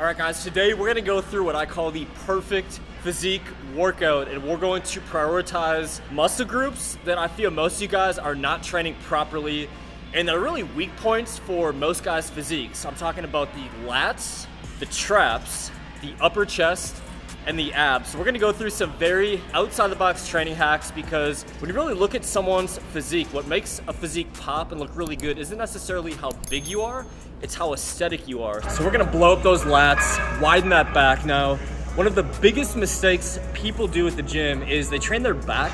All right guys, today we're gonna go through what I call the perfect physique workout, and we're going to prioritize muscle groups that I feel most of you guys are not training properly and that are really weak points for most guys' physiques. So I'm talking about the lats, the traps, the upper chest, and the abs. So we're gonna go through some very outside the box training hacks, because when you really look at someone's physique, what makes a physique pop and look really good isn't necessarily how big you are, it's how aesthetic you are. So we're gonna blow up those lats, widen that back. Now, one of the biggest mistakes people do at the gym is they train their back,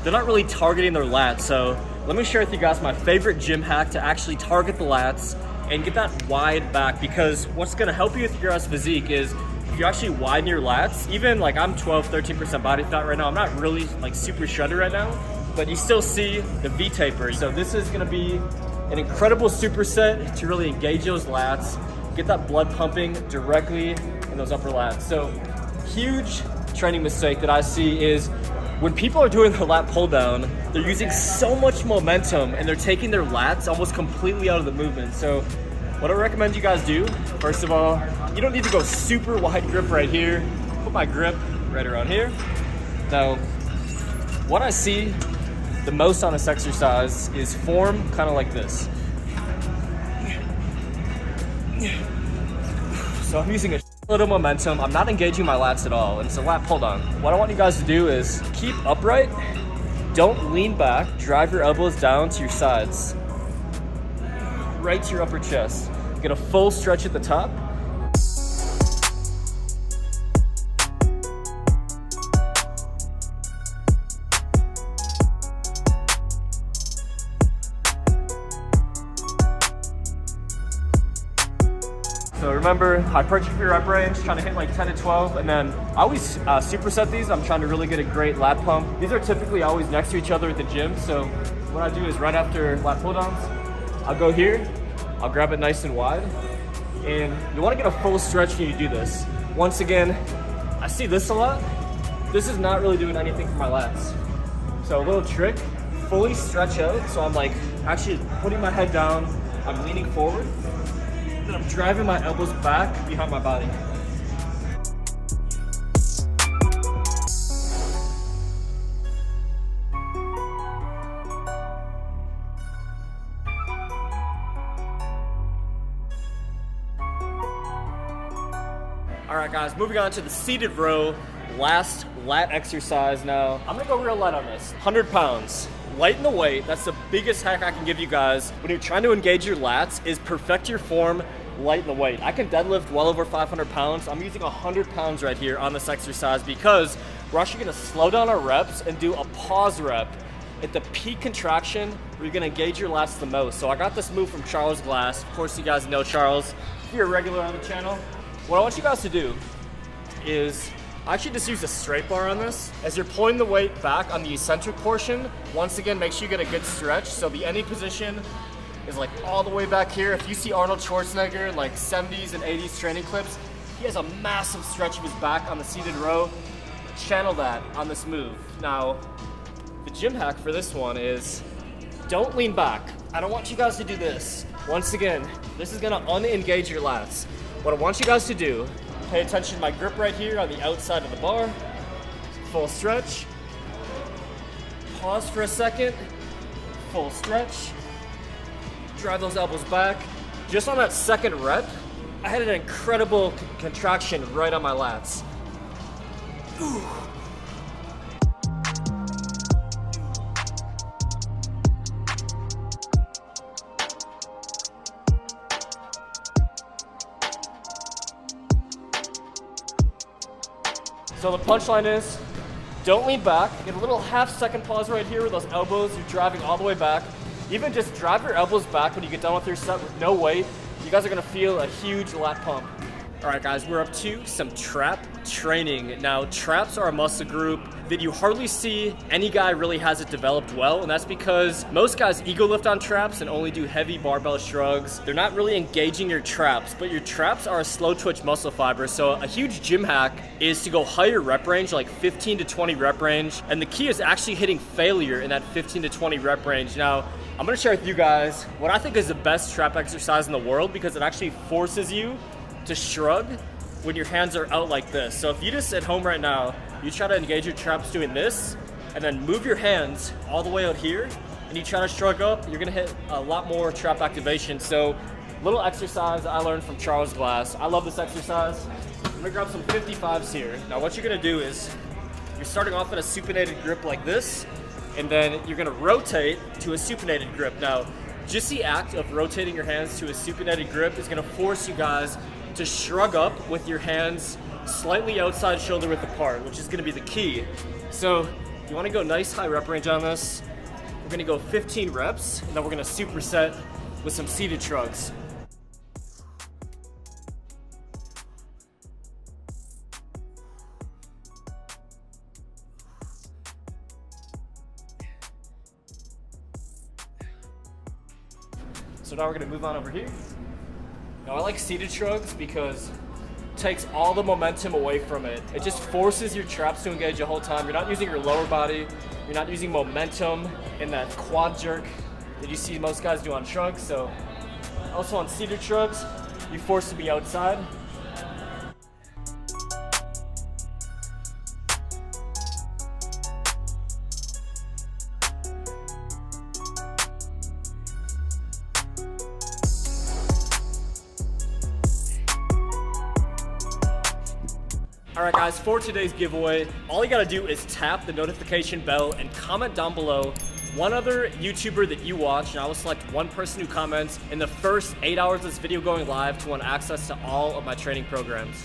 they're not really targeting their lats. So let me share with you guys my favorite gym hack to actually target the lats and get that wide back, because what's gonna help you with your guys' physique is if you actually widen your lats, even like I'm 12-13% body fat right now, I'm not really like super shredded right now, but you still see the V taper. So this is gonna be an incredible superset to really engage those lats, get that blood pumping directly in those upper lats. So huge training mistake that I see is when people are doing the lat pull down, they're using so much momentum and they're taking their lats almost completely out of the movement. So what I recommend you guys do, first of all, you don't need to go super wide grip right here. Put my grip right around here. Now, what I see the most on this exercise is form kind of like this. So I'm using a little momentum. I'm not engaging my lats at all, and it's a lat pull down. What I want you guys to do is keep upright, don't lean back, drive your elbows down to your sides, right to your upper chest. Get a full stretch at the top. So remember, hypertrophy rep range, trying to hit like 10 to 12, and then I always superset these. I'm trying to really get a great lat pump. These are typically always next to each other at the gym, so what I do is right after lat pull downs, I'll go here, I'll grab it nice and wide, and you want to get a full stretch when you do this. Once again, I see this a lot. This is not really doing anything for my lats. So a little trick, fully stretch out, so I'm like actually putting my head down, I'm leaning forward, and I'm driving my elbows back behind my body. All right guys, moving on to the seated row, last lat exercise now. I'm gonna go real light on this, 100 pounds. Lighten the weight, that's the biggest hack I can give you guys. When you're trying to engage your lats is perfect your form, lighten the weight. I can deadlift well over 500 pounds. I'm using 100 pounds right here on this exercise because we're actually gonna slow down our reps and do a pause rep at the peak contraction where you're gonna engage your lats the most. So I got this move from Charles Glass. Of course you guys know Charles, if you're a regular on the channel. What I want you guys to do is actually just use a straight bar on this. As you're pulling the weight back on the eccentric portion, once again, make sure you get a good stretch. So the ending position is like all the way back here. If you see Arnold Schwarzenegger in like 70s and 80s training clips, he has a massive stretch of his back on the seated row. Channel that on this move. Now, the gym hack for this one is don't lean back. I don't want you guys to do this. Once again, this is gonna unengage your lats. What I want you guys to do, pay attention to my grip right here on the outside of the bar. Full stretch. Pause for a second. Full stretch. Drive those elbows back. Just on that second rep, I had an incredible contraction right on my lats. Ooh. So the punchline is, don't lean back. Get a little half-second pause right here with those elbows. You're driving all the way back. Even just drive your elbows back when you get done with your set with no weight. You guys are gonna feel a huge lat pump. All right guys, we're up to some trap training. Now traps are a muscle group that you hardly see any guy really has it developed well, and that's because most guys ego lift on traps and only do heavy barbell shrugs. They're not really engaging your traps, but your traps are a slow twitch muscle fiber. So a huge gym hack is to go higher rep range, like 15 to 20 rep range. And the key is actually hitting failure in that 15 to 20 rep range. Now, I'm gonna share with you guys what I think is the best trap exercise in the world, because it actually forces you to shrug when your hands are out like this. So if you just at home right now, you try to engage your traps doing this, and then move your hands all the way out here, and you try to shrug up, you're gonna hit a lot more trap activation. So little exercise I learned from Charles Glass. I love this exercise. I'm gonna grab some 55s here. Now what you're gonna do is, you're starting off in a supinated grip like this, and then you're gonna rotate to a supinated grip. Now, just the act of rotating your hands to a supinated grip is gonna force you guys to shrug up with your hands slightly outside shoulder width apart, which is gonna be the key. So you wanna go nice high rep range on this. We're gonna go 15 reps, and then we're gonna superset with some seated shrugs. So now we're gonna move on over here. Now I like seated shrugs because it takes all the momentum away from it. It just forces your traps to engage the whole time. You're not using your lower body. You're not using momentum in that quad jerk that you see most guys do on shrugs. So also on seated shrugs, you're forced to be outside. All right guys, for today's giveaway, all you gotta do is tap the notification bell and comment down below one other YouTuber that you watch, and I will select one person who comments in the first 8 hours of this video going live to want access to all of my training programs.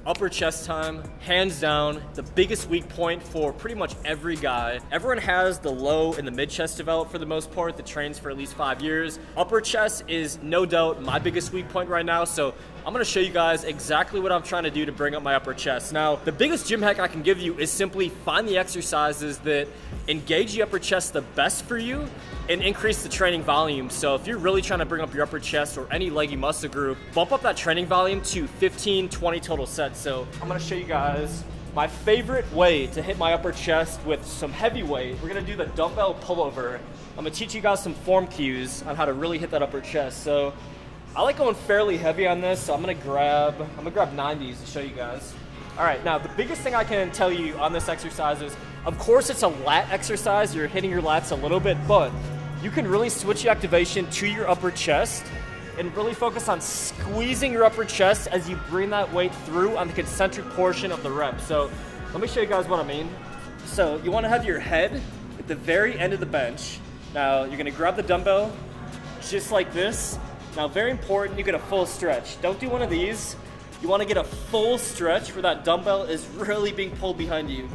Upper chest time, hands down, the biggest weak point for pretty much every guy. Everyone has the low and the mid chest developed for the most part that trains for at least 5 years. Upper chest is no doubt my biggest weak point right now, so I'm gonna show you guys exactly what I'm trying to do to bring up my upper chest. Now, the biggest gym hack I can give you is simply find the exercises that engage the upper chest the best for you and increase the training volume. So if you're really trying to bring up your upper chest or any leggy muscle group, bump up that training volume to 15, 20 total sets. So I'm gonna show you guys my favorite way to hit my upper chest with some heavy weight. We're gonna do the dumbbell pullover. I'm gonna teach you guys some form cues on how to really hit that upper chest. So I like going fairly heavy on this, so I'm gonna grab 90s to show you guys. All right, now the biggest thing I can tell you on this exercise is, of course it's a lat exercise, you're hitting your lats a little bit, but you can really switch the activation to your upper chest and really focus on squeezing your upper chest as you bring that weight through on the concentric portion of the rep. So let me show you guys what I mean. So you wanna have your head at the very end of the bench. Now you're gonna grab the dumbbell just like this. Now very important, you get a full stretch. Don't do one of these. You wanna get a full stretch where that dumbbell is really being pulled behind you.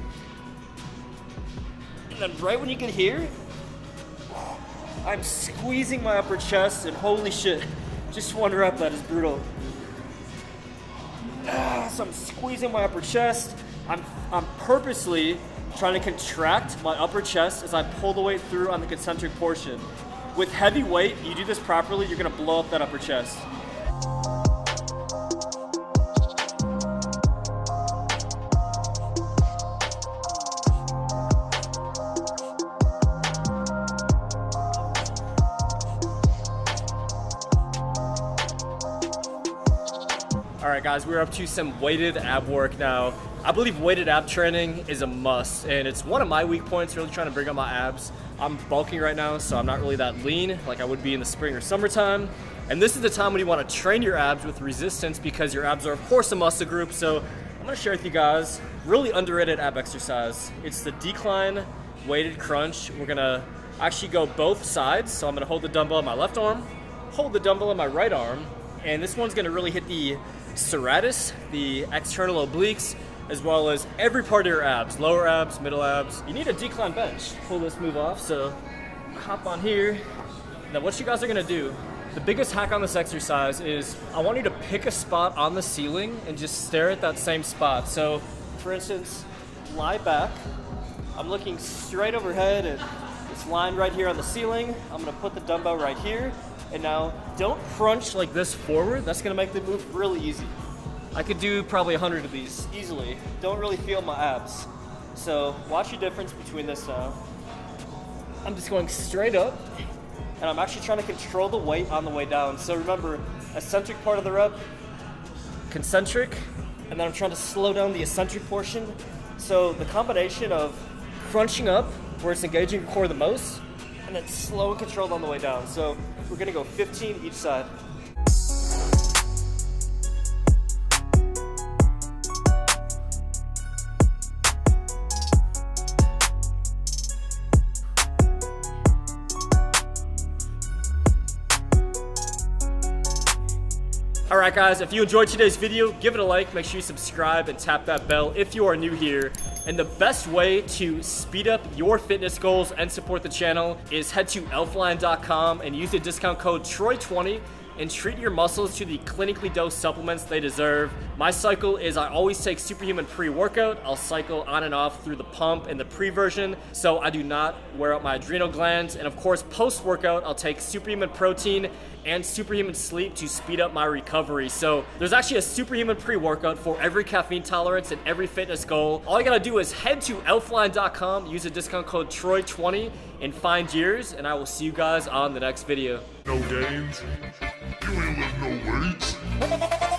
And then right when you get here, I'm squeezing my upper chest, and holy shit, just one rep, that is brutal. So I'm squeezing my upper chest. I'm purposely trying to contract my upper chest as I pull the weight through on the concentric portion. With heavy weight, you do this properly, you're gonna blow up that upper chest. All right guys, we're up to some weighted ab work now. I believe weighted ab training is a must, and it's one of my weak points, really trying to bring up my abs. I'm bulking right now, so I'm not really that lean like I would be in the spring or summertime. And this is the time when you want to train your abs with resistance, because your abs are of course a muscle group. So I'm gonna share with you guys really underrated ab exercise. It's the decline weighted crunch. We're gonna actually go both sides. So I'm gonna hold the dumbbell in my left arm, hold the dumbbell in my right arm, and this one's gonna really hit the serratus, the external obliques, as well as every part of your abs, lower abs, middle abs. You need a decline bench. Pull this move off, so hop on here. Now what you guys are gonna do, the biggest hack on this exercise is I want you to pick a spot on the ceiling and just stare at that same spot. So for instance, lie back. I'm looking straight overhead at this line right here on the ceiling. I'm gonna put the dumbbell right here. And now, don't crunch like this forward. That's gonna make the move really easy. I could do probably 100 of these easily. Don't really feel my abs. So watch your difference between this now. I'm just going straight up, and I'm actually trying to control the weight on the way down. So remember, eccentric part of the rep, concentric, and then I'm trying to slow down the eccentric portion. So the combination of crunching up where it's engaging your core the most, and then slow and controlled on the way down. So we're gonna go 15 each side. Alright guys, if you enjoyed today's video, give it a like, make sure you subscribe and tap that bell if you are new here. And the best way to speed up your fitness goals and support the channel is head to elfline.com and use the discount code TROY20 and treat your muscles to the clinically dosed supplements they deserve. My cycle is I always take Superhuman pre-workout. I'll cycle on and off through the pump and the pre-version, so I do not wear out my adrenal glands. And of course, post-workout, I'll take Superhuman protein and Superhuman sleep to speed up my recovery. So there's actually a Superhuman pre-workout for every caffeine tolerance and every fitness goal. All you gotta do is head to elfline.com, use the discount code TROY20 and find yours, and I will see you guys on the next video. No gains, you ain't lift no weights.